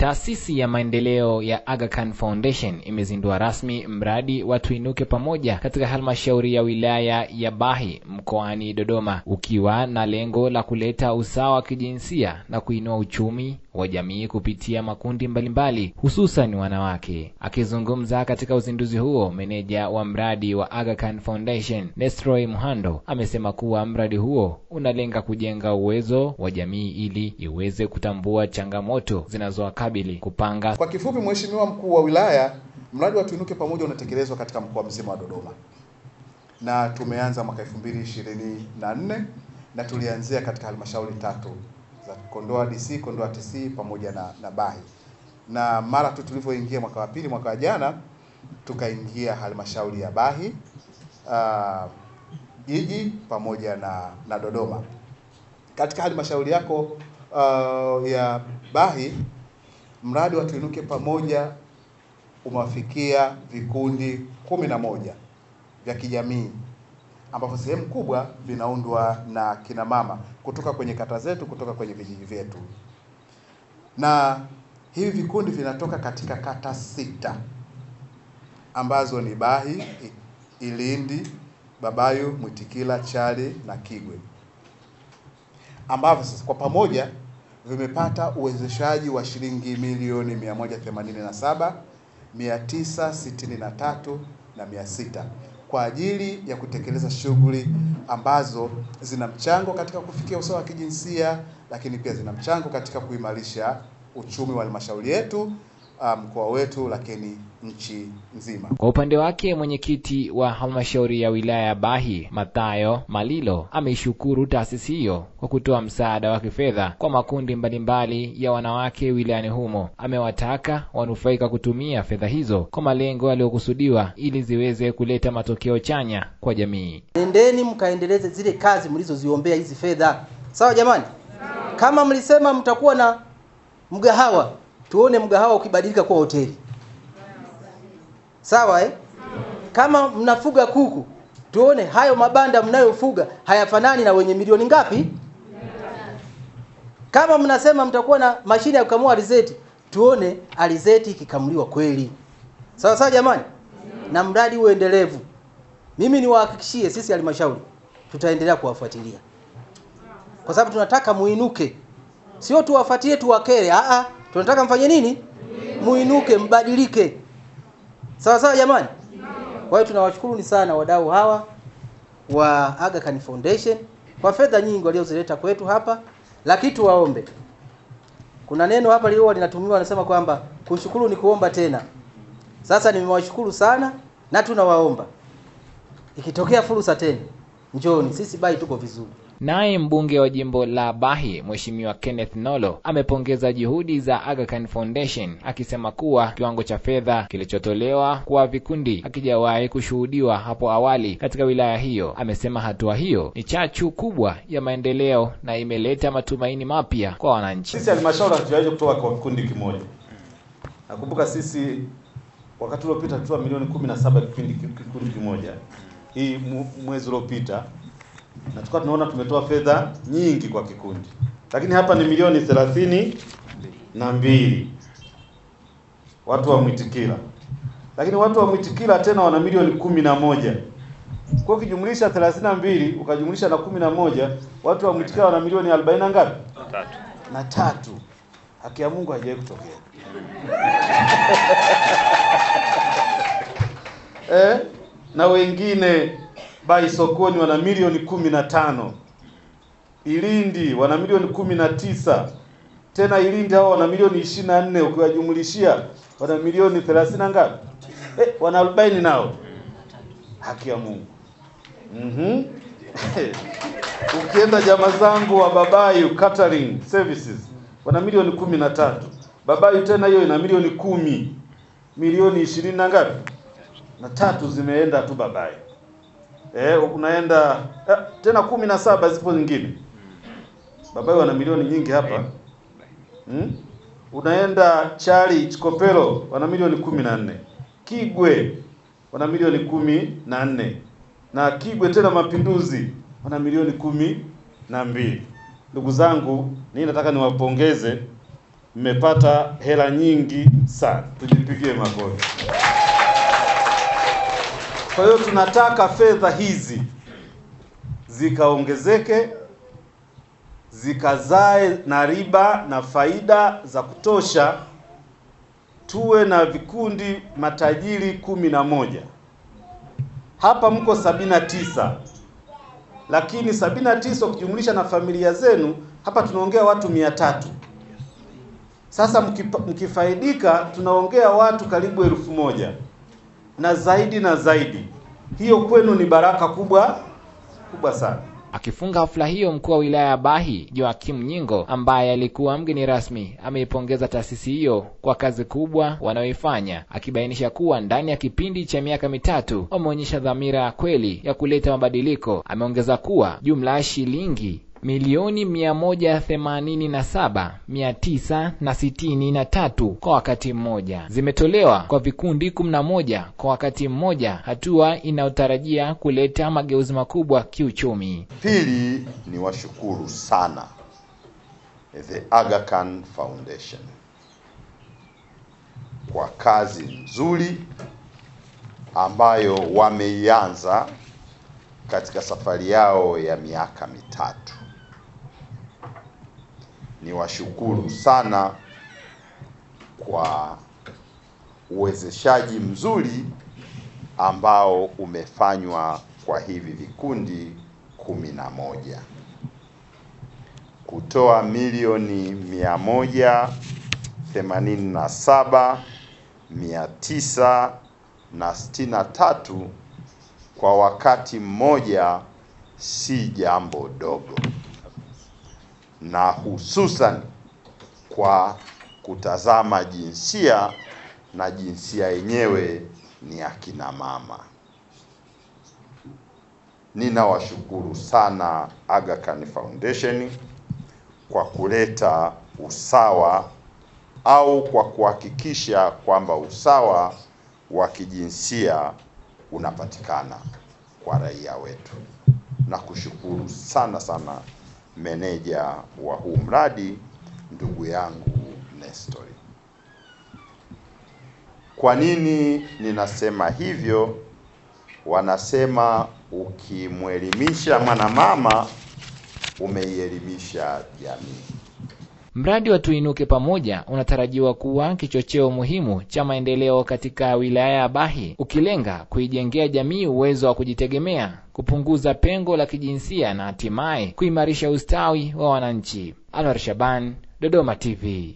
Taasisi ya maendeleo ya Aga Khan Foundation imezindua rasmi mradi wa Tuinuke Pamoja katika halmashauri ya wilaya ya Bahi mkoani Dodoma, ukiwa na lengo la kuleta usawa wa kijinsia na kuinua uchumi wa jamii kupitia makundi mbalimbali hususan wanawake. Akizungumza katika uzinduzi huo, meneja wa mradi wa Aga Khan Foundation Nestroy Muhando amesema kuwa mradi huo unalenga kujenga uwezo wa jamii ili iweze kutambua changamoto zinazowakabili kupanga. Kwa kifupi, Mheshimiwa Mkuu wa Wilaya, mradi wa Tuinuke Pamoja unatekelezwa katika mkoa mzima wa Dodoma. Na tumeanza mwaka 2024 na tulianzia katika halmashauri 3 za Kondoa DC, Kondoa TC pamoja na Bahi. Na mara tu tulivyoingia mwaka wa pili, mwaka jana, tukaingia halmashauri ya Bahi, Jiji pamoja na Dodoma. Katika halmashauri yako ya Bahi, mradi wa Tuinuke Pamoja umewafikia vikundi 11 vya kijamii, ambapo sehemu kubwa vinaundwa na kina mama kutoka kwenye kata zetu, kutoka kwenye vijiji vyetu. Na hivi vikundi vinatoka katika kata 6 ambazo ni Bahi, Ilindi, Babayu, Mwitikila, Chali na Kigwe, ambavyo sasa kwa pamoja vimepata uwezeshaji wa shilingi milioni 187,963,600 kwa ajili ya kutekeleza shughuli ambazo zina mchango katika kufikia usawa wa kijinsia, lakini pia zina mchango katika kuimarisha uchumi wa halmashauri yetu, mkoa wetu, lakini nchi nzima. Kwa upande wake, mwenyekiti wa halmashauri ya wilaya ya Bahi Mathayo Malilo ameishukuru taasisi hiyo kwa kutoa msaada wa kifedha kwa makundi mbalimbali ya wanawake wilayani humo. Amewataka wanufaika kutumia fedha hizo kwa malengo yaliyokusudiwa ili ziweze kuleta matokeo chanya kwa jamii. Nendeni mkaendeleze zile kazi mlizoziombea hizi fedha. Sawa jamani? Kama mlisema mtakuwa na mgahawa, tuone mgahawa ukibadilika kuwa hoteli. Sawa Kama mnafuga kuku, tuone hayo mabanda mnayofuga hayafanani na wenye milioni ngapi? Kama mnasema mtakuwa na mashine ya kukamua alizeti, tuone alizeti ikikamuliwa kweli. Sawa sawa jamani? Na mradi uendelevu. Mimi niwahakikishie sisi halmashauri tutaendelea kuwafuatilia. Kwa sababu tunataka muinuke. Sio tuwafuatilie tuwakere, tunataka mfanye nini? Muinuke, mbadilike. Sawa sawa jamani? Kwa hiyo tunawashukuru sana wadau hawa wa Aga Khan Foundation kwa fedha nyingi waliozileta kwetu hapa, lakini tuwaombe. Kuna neno hapa leo linatumiwa, wanasema kwamba kushukuru ni kuomba tena. Sasa nimewashukuru sana na tunawaomba ikitokea fursa tena, njooni, sisi Bahi tuko vizuri. Naye mbunge wa jimbo la Bahi Mheshimiwa Kenneth Nolo amepongeza juhudi za Aga Khan Foundation, akisema kuwa kiwango cha fedha kilichotolewa kwa vikundi hakijawahi kushuhudiwa hapo awali katika wilaya hiyo. Amesema hatua hiyo ni chachu kubwa ya maendeleo na imeleta matumaini mapya kwa wananchi. Sisi halmashauri hatujawahi kutoa kwa kikundi kimoja. Nakumbuka sisi wakati uliopita tulitoa milioni 17 kikundi kimoja. Hii mwezi uliopita, na tukao tunaona tumetoa fedha nyingi kwa kikundi. Lakini hapa ni milioni 32 watu wa Mwitikila. Lakini watu wa Mwitikila tena wana milioni 11. Kwa ukijumlisha 32 ukajumlisha na 11, watu wa Mwitikila wana milioni 40 na ngapi? 3. Haki ya Mungu haijawahi kutokea. Na wengine Bahi Sokoni wana milioni 15. Ilindi wana milioni 19. Tena Ilindi hao wana milioni 24, ukiwajumlishia wana milioni 30 na ngapi? Wana 40 nao. Haki ya Mungu. Ukienda jamaa zangu wa Babayu Catering Services wana milioni 13. Babayu tena hiyo ina milioni 10. Milioni 20 na ngapi? Na 3 zimeenda tu Babayu. Unaenda tena 17 zipo nyingine. Babayu wana milioni nyingi hapa. Unaenda Chali Chikopelo wana milioni 14. Kigwe wana milioni 14. Na Kigwe tena Mapinduzi wana milioni 12. Ndugu zangu, mimi nataka niwapongeze mmepata hela nyingi sana. Tujipigie makofi. Kwa hiyo tunataka fedha hizi zikaongezeke, zikazae na riba na faida za kutosha, tuwe na vikundi matajiri 11. Hapa mko 79. Lakini 79 ukijumlisha na familia zenu, hapa tunaongea watu 300. Sasa mkifaidika tunaongea watu karibu 1000 na zaidi na zaidi. Hiyo kwenu ni baraka kubwa sana. Akifunga hafla hiyo, mkuu wa wilaya ya Bahi Joakim Nyingo, ambaye alikuwa mgeni rasmi, ameipongeza taasisi hiyo kwa kazi kubwa wanayoifanya, akibainisha kuwa ndani ya kipindi cha miaka 3 wameonyesha dhamira ya kweli ya kuleta mabadiliko. Ameongeza kuwa jumla ya shilingi milioni 187,963 kwa wakati mmoja zimetolewa kwa vikundi 11 kwa wakati mmoja, hatua inayotarajia kuleta mageuzi makubwa kiuchumi. Pili, ni washukuru sana the Aga Khan Foundation kwa kazi nzuri ambayo wameianza katika safari yao ya miaka 3. Ni washukuru sana kwa uwezeshaji mzuri ambao umefanywa kwa hivi vikundi 11. Kutoa milioni 187,963 kwa wakati mmoja si jambo dogo, na hususan kwa kutazama jinsia, na jinsia yenyewe ni akina mama. Ninawashukuru sana Aga Khan Foundation kwa kuleta usawa au kwa kuhakikisha kwamba usawa wa kijinsia unapatikana kwa raia wetu. Na kushukuru sana meneja wa huu mradi, ndugu yangu Nestori. Kwa nini ninasema hivyo? Wanasema ukimwelimisha mwanamama umeielimisha jamii. Mradi wa Tuinuke Pamoja unatarajiwa kuwa kichocheo muhimu cha maendeleo katika wilaya ya Bahi, ukilenga kuijengea jamii uwezo wa kujitegemea, kupunguza pengo la kijinsia na hatimaye kuimarisha ustawi wa wananchi. Anwar Shaban, Dodoma TV.